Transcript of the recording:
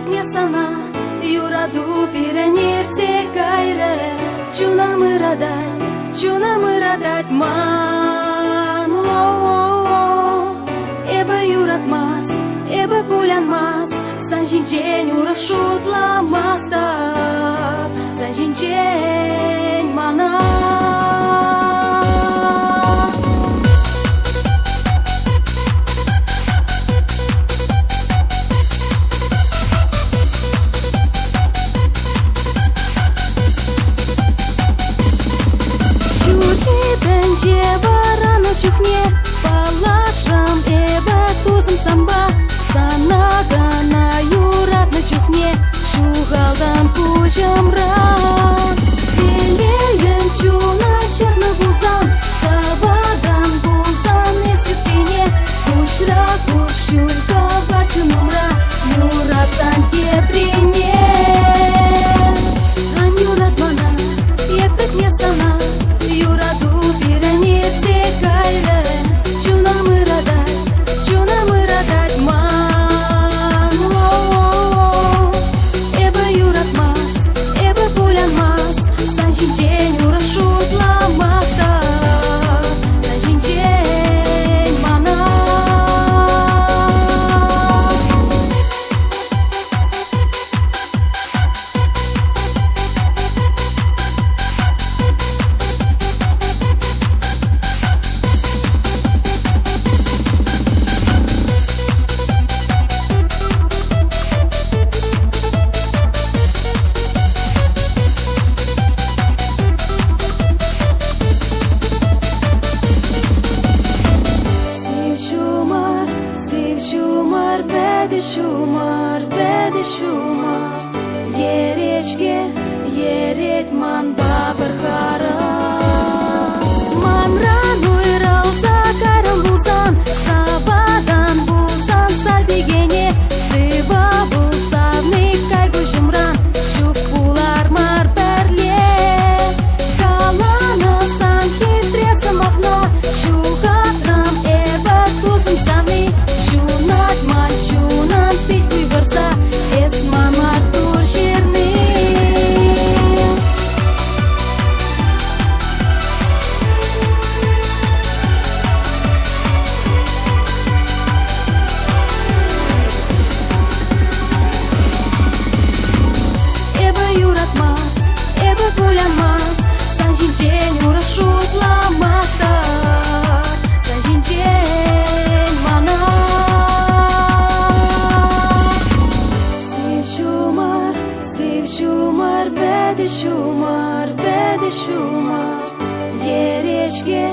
мне sana Yuradu pirenirte kayre Чуна мырадать man Эбе юратмас, эбе кулянмас Санжинчень урашутламаста Санжинчень мана Бенче барану чухне, палашрам эбе тузым самба, санагана юратны чухне, шугалдан кужамран. Телеен чуна черны бузан, сабадан бузан эсипине, кушра кушулька бачунумра, юратан теприне. Ан юратмана, епек не сана. Юраду пиранирте кайре Чуна мырадать man Эбе юратмас, эбе кулянмас Санжинчень урашутламаста Санжинчень мана Shumar, yerechke, yeret man babır haras. Man ranuy ralsa karım buzan, sabadan buzan salbegene, sıva buzavni kaygı jımran, şukular mar perle. Kalana san hitresa mahno, şukatram eba tuzum savni, şunat man şunan pitkuy barza. Санжинчень урашутламаста Санжинчень мана Сив шумар, беде шумар Еречке